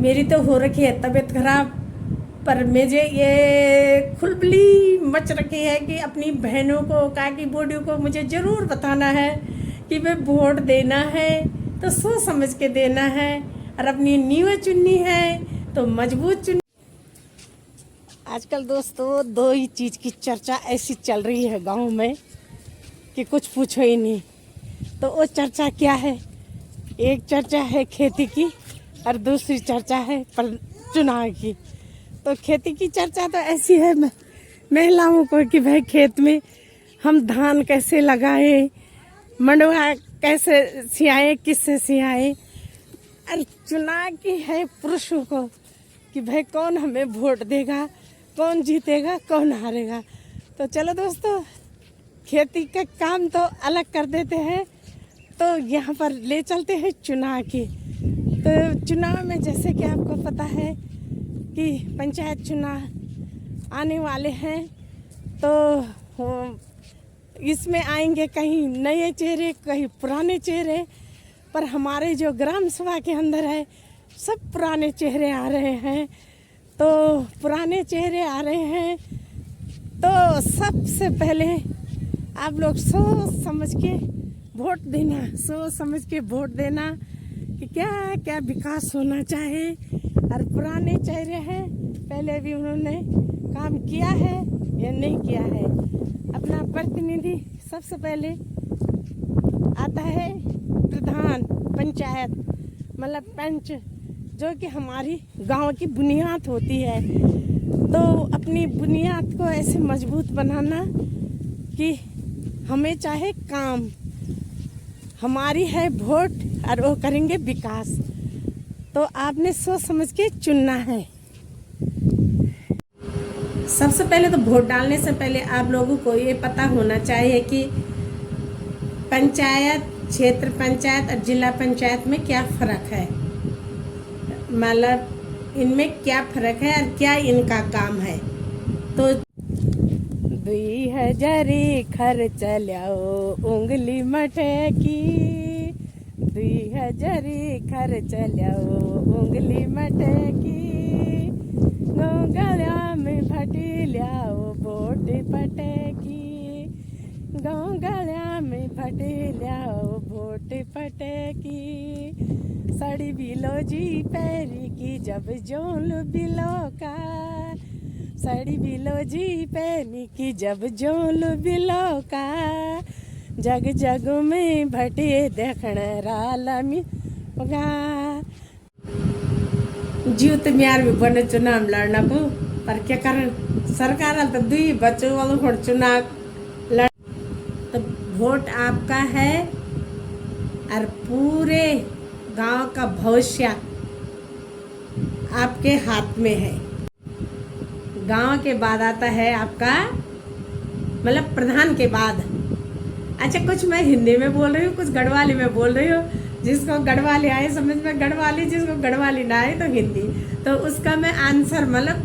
मेरी तो हो रखी है तबीयत खराब, पर मुझे ये खुलबली मच रखी है कि अपनी बहनों को, काकी बूढ़ियों को मुझे ज़रूर बताना है कि वे वोट देना है तो सोच समझ के देना है, और अपनी नींव चुननी है तो मजबूत चुन। आजकल दोस्तों दो ही चीज़ की चर्चा ऐसी चल रही है गांव में कि कुछ पूछो ही नहीं। तो वो चर्चा क्या है? एक चर्चा है खेती की और दूसरी चर्चा है चुनाव की। तो खेती की चर्चा तो ऐसी है महिलाओं को कि भाई खेत में हम धान कैसे लगाएं, मंडवा कैसे सियाएं, किससे सियाएं। और चुनाव की है पुरुषों को कि भाई कौन हमें वोट देगा, कौन जीतेगा, कौन हारेगा। तो चलो दोस्तों, खेती का काम तो अलग कर देते हैं, तो यहाँ पर ले चलते हैं चुनाव की। तो चुनाव में जैसे कि आपको पता है कि पंचायत चुनाव आने वाले हैं, तो इसमें आएंगे कहीं नए चेहरे, कहीं पुराने चेहरे। पर हमारे जो ग्राम सभा के अंदर है सब पुराने चेहरे आ रहे हैं। तो पुराने चेहरे आ रहे हैं तो सबसे पहले आप लोग सोच समझ के वोट देना, सोच समझ के वोट देना कि क्या क्या विकास होना चाहे। और पुराने चेहरे हैं, पहले भी उन्होंने काम किया है या नहीं किया है। अपना प्रतिनिधि सबसे पहले आता है प्रधान पंचायत, मतलब पंच, जो कि हमारी गांव की बुनियाद होती है। तो अपनी बुनियाद को ऐसे मजबूत बनाना कि हमें चाहे काम, हमारी है वोट और वो करेंगे विकास। तो आपने सोच समझ के चुनना है। सबसे पहले तो वोट डालने से पहले आप लोगों को ये पता होना चाहिए कि पंचायत, क्षेत्र पंचायत और जिला पंचायत में क्या फ़र्क है, मतलब इनमें क्या फ़र्क है और क्या इनका काम है। तो 2000 खर्च ल्याओ उंगली मटकी, 2000 खर्च ल्याओ उंगली मटकी, गल्या में भटी ल्याओ बोट पटकी, गल्या में भटी ल्याओ बोट पटकी, साड़ी बिलोजी पैरी की जब जोल बिलो का, साड़ी बिलोजी पैनी की जब जोल बिलो का, जग जग में भटे देखण रालमी होगा। जीव तो म्यार भी बने चुनाव लड़ना को, पर क्या कारण सरकार तो दुई बच्चों वालों चुनाव लड़। तो वोट आपका है और पूरे गांव का भविष्य आपके हाथ में है। गांव के बाद आता है आपका, मतलब प्रधान के बाद। अच्छा, कुछ मैं हिंदी में बोल रही हूँ, कुछ गढ़वाली में बोल रही हूँ। जिसको गढ़वाली आए समझ में गढ़वाली, जिसको गढ़वाली ना आए तो हिंदी। तो उसका मैं आंसर मतलब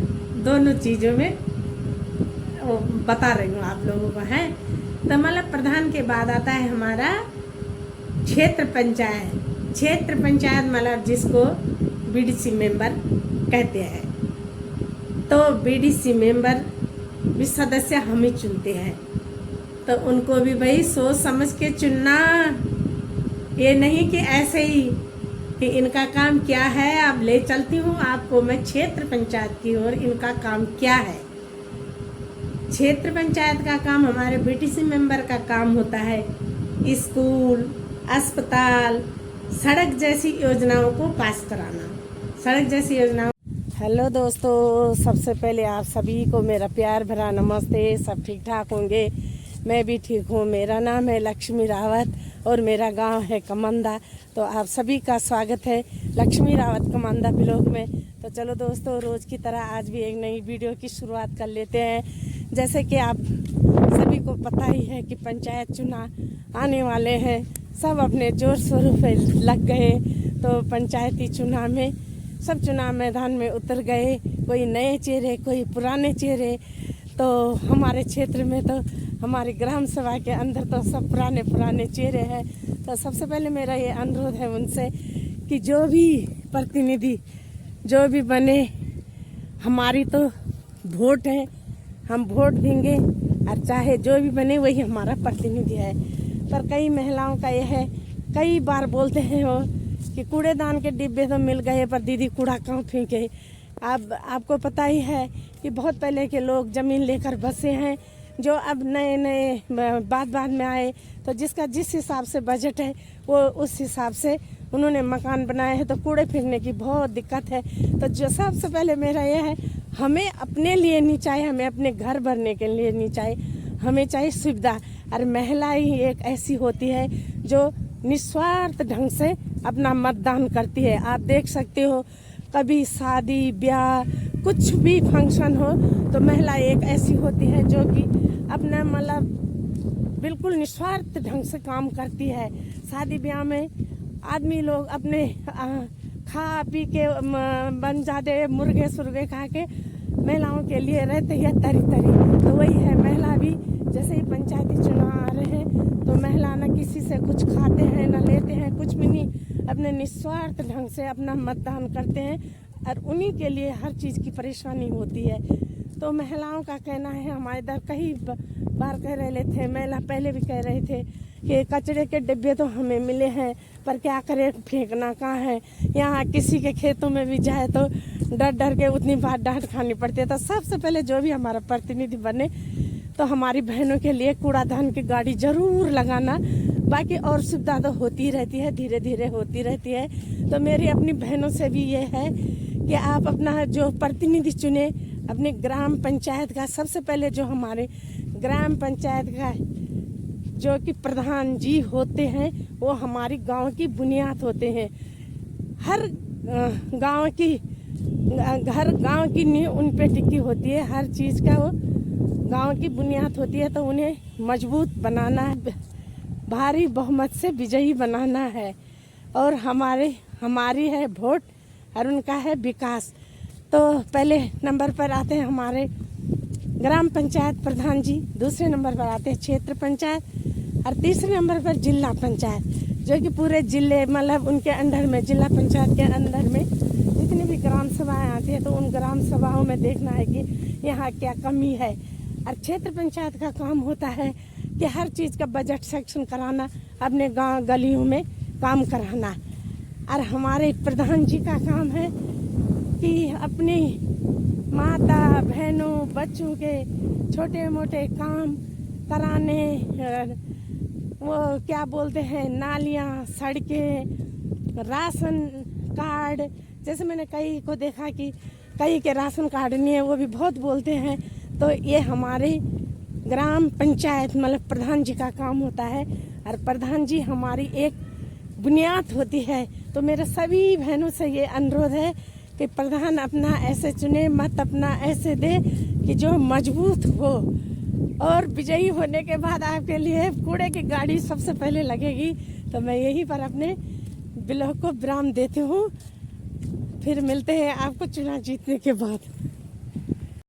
दोनों चीज़ों में बता रही हूँ आप लोगों को, है। तो मतलब प्रधान के बाद आता है हमारा क्षेत्र पंचायत। क्षेत्र पंचायत मतलब जिसको बीडीसी मेंबर कहते हैं। तो बीडीसी मेंबर भी सदस्य हम ही चुनते हैं। तो उनको भी भाई सोच समझ के चुनना, ये नहीं कि ऐसे ही कि इनका काम क्या है। अब ले चलती हूँ आपको मैं क्षेत्र पंचायत की ओर। इनका काम क्या है? क्षेत्र पंचायत का काम, हमारे बीडीसी मेंबर का काम होता है स्कूल, अस्पताल, सड़क जैसी योजनाओं को पास कराना, सड़क जैसी योजनाओं। हेलो दोस्तों, सबसे पहले आप सभी को मेरा प्यार भरा नमस्ते। सब ठीक ठाक होंगे? मैं भी ठीक हूँ। मेरा नाम है लक्ष्मी रावत और मेरा गांव है कमंदा। तो आप सभी का स्वागत है लक्ष्मी रावत कमंदा ब्लॉग में। तो चलो दोस्तों, रोज़ की तरह आज भी एक नई वीडियो की शुरुआत कर लेते हैं। जैसे कि आप सभी को पता ही है कि पंचायत चुनाव आने वाले हैं। सब अपने जोर शोरों पे लग गए। तो पंचायती चुनाव में सब चुनाव मैदान में उतर गए, कोई नए चेहरे, कोई पुराने चेहरे। तो हमारे क्षेत्र में तो हमारे ग्राम सभा के अंदर तो सब पुराने पुराने चेहरे हैं। तो सबसे पहले मेरा ये अनुरोध है उनसे कि जो भी प्रतिनिधि जो भी बने, हमारी तो वोट है, हम वोट देंगे और चाहे जो भी बने वही हमारा प्रतिनिधि है। पर कई महिलाओं का यह है, कई बार बोलते हैं वो कि कूड़ेदान के डिब्बे तो मिल गए पर दीदी कूड़ा कहाँ फेंके। अब आपको पता ही है कि बहुत पहले के लोग ज़मीन लेकर बसे हैं, जो अब नए नए बाद में आए, तो जिसका जिस हिसाब से बजट है वो उस हिसाब से उन्होंने मकान बनाए हैं, तो कूड़े फेंकने की बहुत दिक्कत है। तो जो सबसे पहले मेरा यह है, हमें अपने लिए नहीं चाहिए, हमें अपने घर भरने के लिए नहीं चाहिए, हमें चाहिए सुविधा। और महिला ही एक ऐसी होती है जो निस्वार्थ ढंग से अपना मतदान करती है। आप देख सकते हो कभी शादी ब्याह कुछ भी फंक्शन हो तो महिला एक ऐसी होती है जो कि अपना मतलब बिल्कुल निस्वार्थ ढंग से काम करती है। शादी ब्याह में आदमी लोग अपने खा पी के बन जाते, मुर्गे सुर्गे खा के महिलाओं के लिए रहते हैं तरी तरी। तो वही है, महिला भी जैसे ही पंचायती चुनाव आ रहे हैं तो महिला न किसी से कुछ खाते हैं न लेते हैं, कुछ भी नहीं, अपने निस्वार्थ ढंग से अपना मतदान करते हैं और उन्हीं के लिए हर चीज़ की परेशानी होती है। तो महिलाओं का कहना है, हमारे इधर कई बार कह रहे थे, महिला पहले भी कह रहे थे कि कचरे के डिब्बे तो हमें मिले हैं पर क्या करें, फेंकना कहाँ है। यहाँ किसी के खेतों में भी जाए तो डर डर के उतनी बार डांट खानी पड़ती है। तो सबसे पहले जो भी हमारा प्रतिनिधि बने तो हमारी बहनों के लिए कूड़ादान की गाड़ी जरूर लगाना। बाकी और सुविधा तो होती रहती है, धीरे धीरे होती रहती है। तो मेरी अपनी बहनों से भी ये है कि आप अपना जो प्रतिनिधि चुने अपने ग्राम पंचायत का, सबसे पहले जो हमारे ग्राम पंचायत का जो कि प्रधान जी होते हैं वो हमारी गांव की बुनियाद होते हैं। हर गांव की नींव उन पे टिकी होती है, हर चीज़ का वो गांव की बुनियाद होती है। तो उन्हें मजबूत बनाना है, भारी बहुमत से विजयी बनाना है और हमारी है वोट और उनका है विकास। तो पहले नंबर पर आते हैं हमारे ग्राम पंचायत प्रधान जी, दूसरे नंबर पर आते हैं क्षेत्र पंचायत और तीसरे नंबर पर जिला पंचायत, जो कि पूरे जिले मतलब उनके अंडर में, जिला पंचायत के अंदर में जितनी भी ग्राम सभाएं आती है तो उन ग्राम सभाओं में देखना है कि यहाँ क्या कमी है। और क्षेत्र पंचायत का काम होता है कि हर चीज़ का बजट सेक्शन कराना, अपने गांव गलियों में काम कराना। और हमारे प्रधान जी का काम है कि अपनी माता बहनों बच्चों के छोटे मोटे काम कराने, वो क्या बोलते हैं, नालियाँ, सड़कें, राशन कार्ड। जैसे मैंने कई को देखा कि कई के राशन कार्ड नहीं है, वो भी बहुत बोलते हैं। तो ये हमारे ग्राम पंचायत मतलब प्रधान जी का काम होता है और प्रधान जी हमारी एक बुनियाद होती है। तो मेरे सभी बहनों से ये अनुरोध है कि प्रधान अपना ऐसे चुने, मत अपना ऐसे दे कि जो मजबूत हो। और विजयी होने के बाद आपके लिए कूड़े की गाड़ी सबसे पहले लगेगी। तो मैं यहीं पर अपने ब्लॉग को विराम देती हूँ, फिर मिलते हैं आपको चुनाव जीतने के बाद।